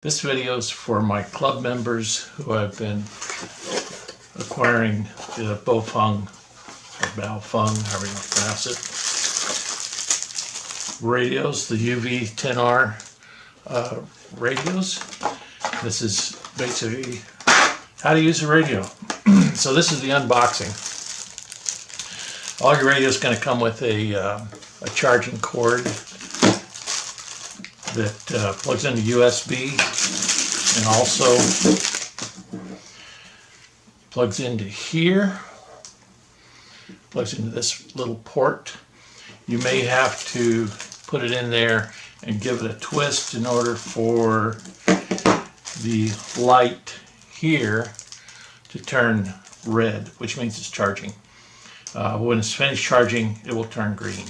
This video is for my club members who have been acquiring the Baofeng, or Baofeng, however you pronounce it, radios, the UV-10R radios. This is basically how to use a radio. So this is the unboxing. All your radio is going to come with a charging cord that plugs into USB and also plugs into here, plugs into this little port. You may have to put it in there and give it a twist in order for the light here to turn red, which means it's charging. When it's finished charging, it will turn green.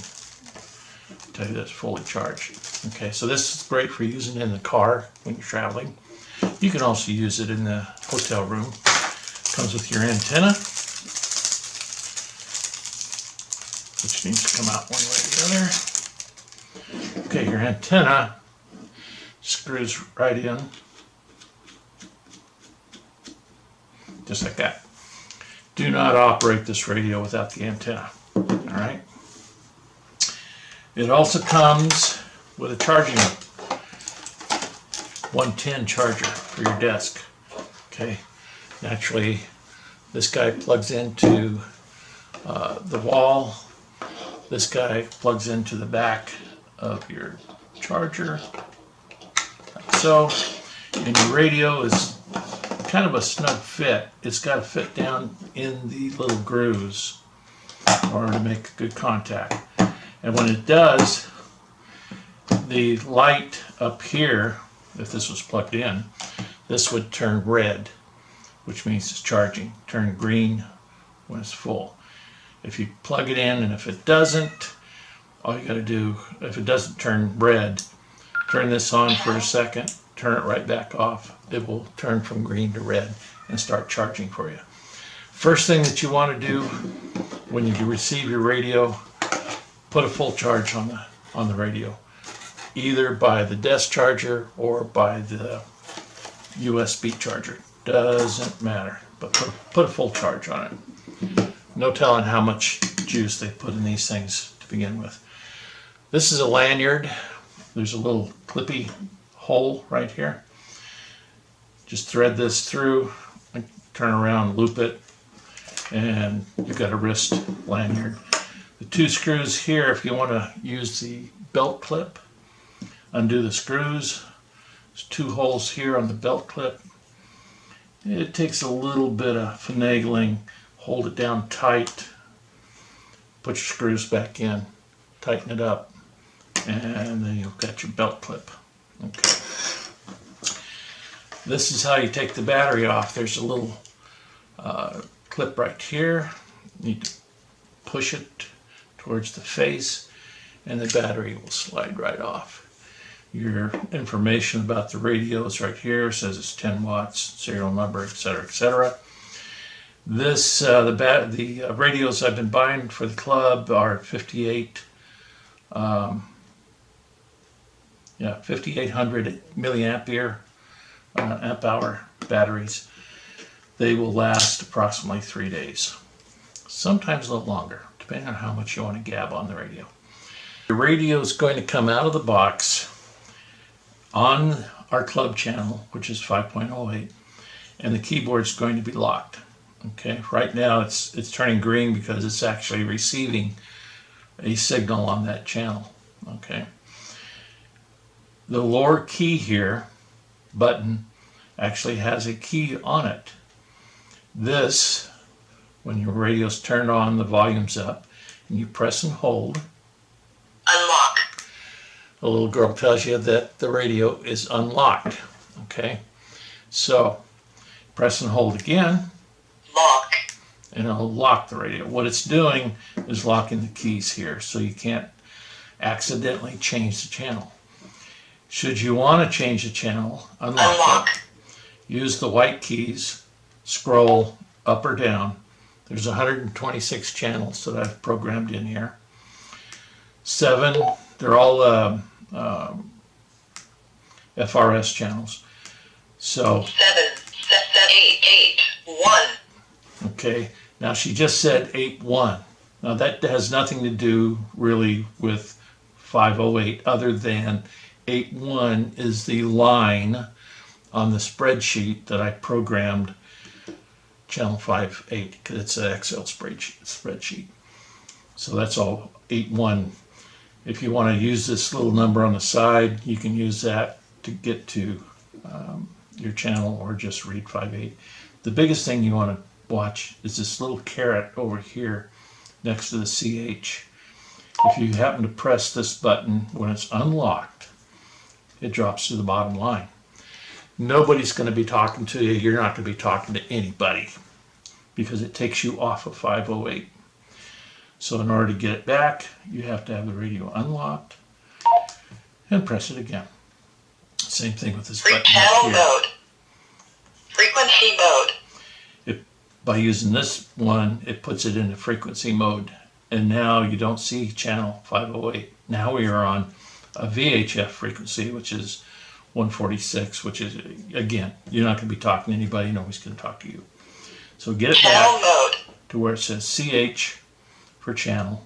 I'll tell you that it's fully charged. Okay, so this is great for using in the car when you're traveling. You can also use it in the hotel room. Comes with your antenna, which needs to come out one way or the other. Okay, your antenna screws right in, just like that. Do not operate this radio without the antenna. All right. It also comes with a charging 110 charger for your desk. Okay. Naturally, this guy plugs into the wall. This guy plugs into the back of your charger, like so. And your radio is kind of a snug fit. It's got to fit down in the little grooves in order to make good contact. And when it does, the light up here, if this was plugged in, this would turn red, which means it's charging. Turn green when it's full. If you plug it in and if it doesn't, all you got to do, if it doesn't turn red, turn this on for a second, turn it right back off. It will turn from green to red and start charging for you. First thing that you want to do when you receive your radio, put a full charge on the radio, either by the desk charger or by the USB charger. Doesn't matter, but put a full charge on it. No telling how much juice they put in these things to begin with. This is a lanyard. There's a little clippy hole right here. Just thread this through, turn around, loop it, and you've got a wrist lanyard. The two screws here, if you want to use the belt clip, undo the screws. There's two holes here on the belt clip. It takes a little bit of finagling. Hold it down tight, put your screws back in, tighten it up, and then you've got your belt clip. Okay. This is how you take the battery off. There's a little clip right here. You need to push it towards the face and the battery will slide right off. Your information about the radio is right here. It says it's 10 watts, serial number, etc., etc. This the radios I've been buying for the club are 5800 milliampere amp hour batteries. They will last approximately 3 days, sometimes a little longer, depending on how much you want to gab on the radio. The radio is going to come out of the box on our club channel, which is 5.08, and the keyboard is going to be locked. Okay, right now it's turning green because it's actually receiving a signal on that channel. Okay, the lower key here button actually has a key on it. This, when your radio's turned on, the volume's up, and you press and hold, unlock. the little girl tells you that the radio is unlocked. Okay, so press and hold again, lock, and it'll lock the radio. What it's doing is locking the keys here, so you can't accidentally change the channel. Should you want to change the channel, unlock it. Use the white keys, scroll up or down. There's 126 channels that I've programmed in here. 7, they're all FRS channels. So, 7, 8, 8, 1. okay, now she just said 8-1. Now that has nothing to do really with 508 other than 8-1 is the line on the spreadsheet that I programmed channel 5-8 because it's an Excel spreadsheet. So that's all 8-1. If you want to use this little number on the side, you can use that to get to your channel or just read 5-8. The biggest thing you want to watch is this little caret over here next to the CH. If you happen to press this button when it's unlocked, it drops to the bottom line. Nobody's going to be talking to you. You're not going to be talking to anybody because it takes you off of 508. So in order to get it back, you have to have the radio unlocked and press it again. Same thing with this button Channel up here. mode. Frequency mode. By using this one, it puts it into frequency mode. And now you don't see channel 508. Now we are on a VHF frequency, which is 146, which is, again, you're not going to be talking to anybody. Nobody's going to talk to you. So get it Channel back mode. to where it says CH for channel,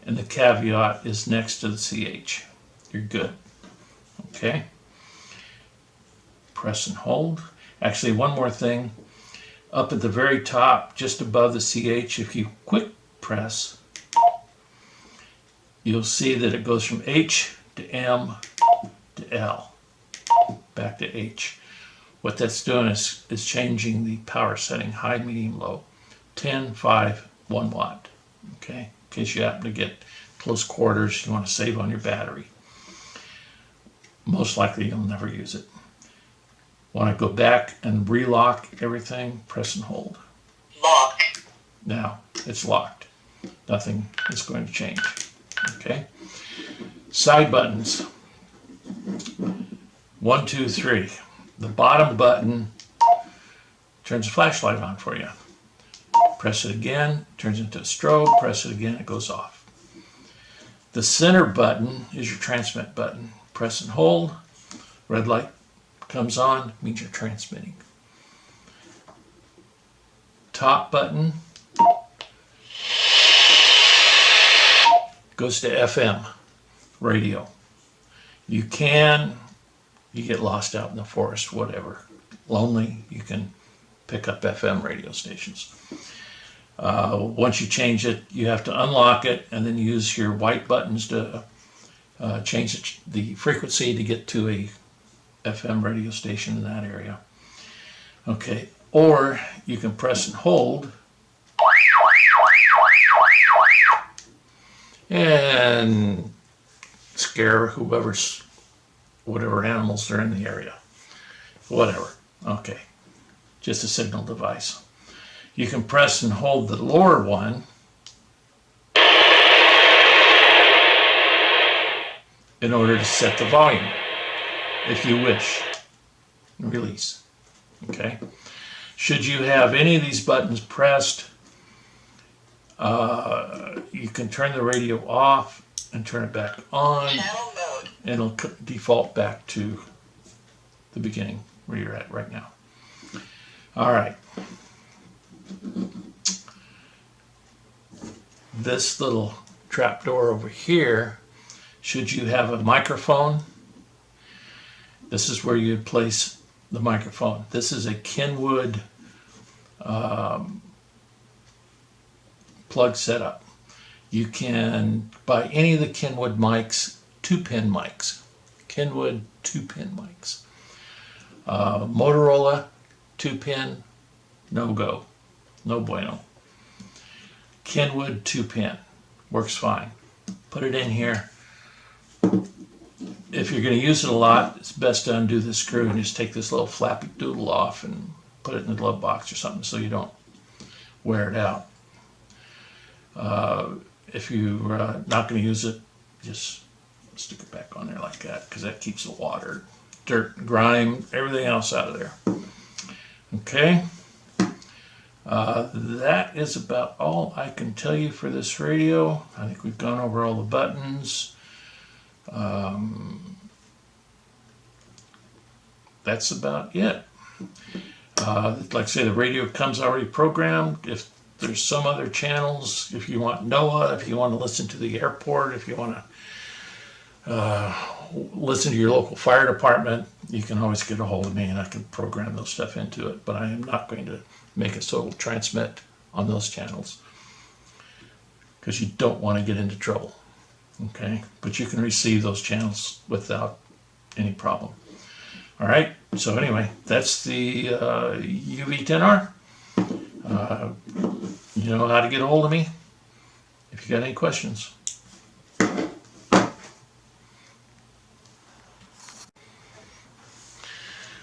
and the caveat is next to the CH. You're good. Okay? Press and hold. Actually, one more thing. Up at the very top, just above the CH, if you quick press, you'll see that it goes from H to M to L, back to H. What that's doing is changing the power setting, high, medium, low, 10, 5, 1 watt. Okay, in case you happen to get close quarters, you want to save on your battery. Most likely you'll never use it. Want to go back and relock everything, press and hold. Lock. Now it's locked. Nothing is going to change. Okay. Side buttons. 1, 2, 3. The bottom button turns the flashlight on for you. Press it again, turns into a strobe. Press it again, it goes off. The center button is your transmit button. Press and hold. Red light comes on, means you're transmitting. Top button goes to FM radio. You get lost out in the forest, whatever, lonely, you can pick up FM radio stations. Once you change it, you have to unlock it and then use your white buttons to change the frequency to get to a FM radio station in that area. Okay, or you can press and hold and scare whatever animals are in the area. Whatever. Okay, just a signal device. You can press and hold the lower one in order to set the volume, if you wish. Release. Okay. Should you have any of these buttons pressed, you can turn the radio off and turn it back on. Channel mode. And it'll default back to the beginning where you're at right now. All right. This little trap door over here, should you have a microphone, this is where you'd place the microphone. This is a Kenwood plug setup. You can buy any of the Kenwood mics, 2-pin mics. Kenwood 2-pin mics. Motorola 2-pin, no go. No bueno. Kenwood 2-pin works fine. Put it in here. If you're going to use it a lot, it's best to undo the screw and just take this little flappy doodle off and put it in the glove box or something so you don't wear it out. If you're not going to use it, just stick it back on there like that, because that keeps the water, dirt, grime, everything else out of there. Okay. That is about all I can tell you for this radio. I think we've gone over all the buttons. that's about it. Like I say, the radio comes already programmed. If there's some other channels, if you want NOAA, if you want to listen to the airport, if you want to listen to your local fire department, you can always get a hold of me and I can program those stuff into it. But I am not going to make it so it'll transmit on those channels, because you don't want to get into trouble. Okay, but you can receive those channels without any problem. All right, so anyway, that's the UV-10R. You know how to get a hold of me if you got any questions.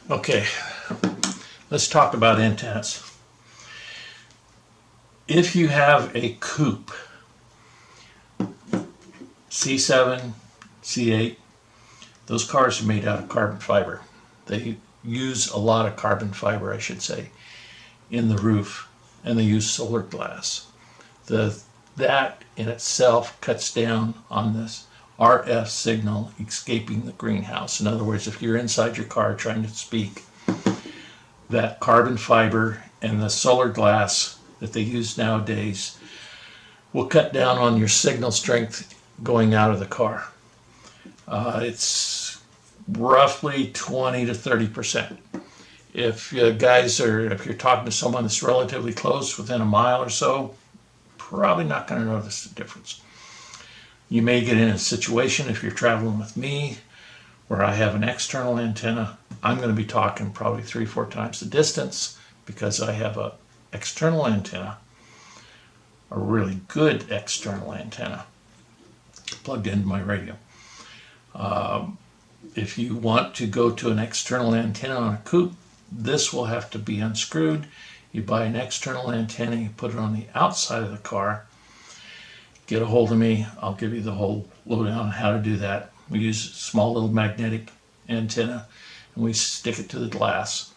Okay, let's talk about antennas. If you have a coupe, C7, C8, those cars are made out of carbon fiber. They use a lot of carbon fiber, I should say, in the roof, and they use solar glass. That in itself cuts down on this RF signal escaping the greenhouse. In other words, if you're inside your car trying to speak, that carbon fiber and the solar glass that they use nowadays will cut down on your signal strength going out of the car. It's roughly 20 to 30%. If you're talking to someone that's relatively close, within a mile or so, probably not going to notice the difference. You may get in a situation, if you're traveling with me, where I have an external antenna. I'm going to be talking probably 3-4 times the distance, because I have an external antenna, a really good external antenna, plugged into my radio. If you want to go to an external antenna on a coupe, this will have to be unscrewed. You buy an external antenna, you put it on the outside of the car. Get a hold of me, I'll give you the whole lowdown on how to do that. We use a small little magnetic antenna and we stick it to the glass.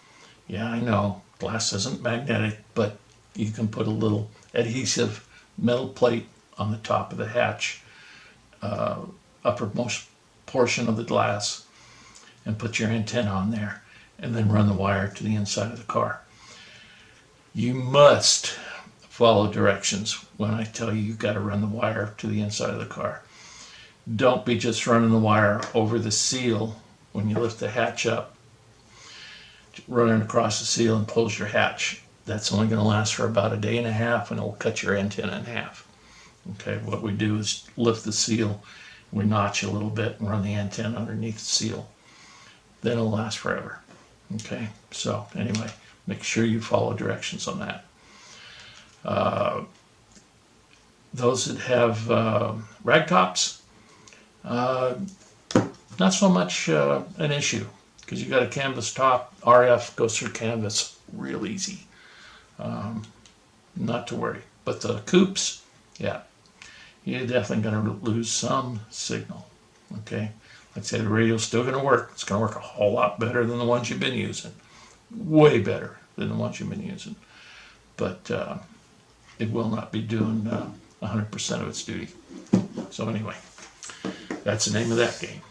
Yeah, I know, glass isn't magnetic, but you can put a little adhesive metal plate on the top of the hatch, uppermost portion of the glass, and put your antenna on there, and then run the wire to the inside of the car. You must follow directions when I tell you you've got to run the wire to the inside of the car. Don't be just running the wire over the seal when you lift the hatch up, running across the seal and close your hatch. That's only going to last for about a day and a half, and it will cut your antenna in half. Okay, what we do is lift the seal, we notch a little bit and run the antenna underneath the seal. Then it'll last forever. Okay, so anyway, make sure you follow directions on that. Those that have rag tops, not so much an issue, because you got a canvas top. RF goes through canvas real easy. Not to worry. But the coupes, yeah, you're definitely going to lose some signal. Okay, like I say, the radio's still going to work. It's going to work a whole lot better than the ones you've been using. Way better than the ones you've been using. But it will not be doing 100% of its duty. So anyway, that's the name of that game.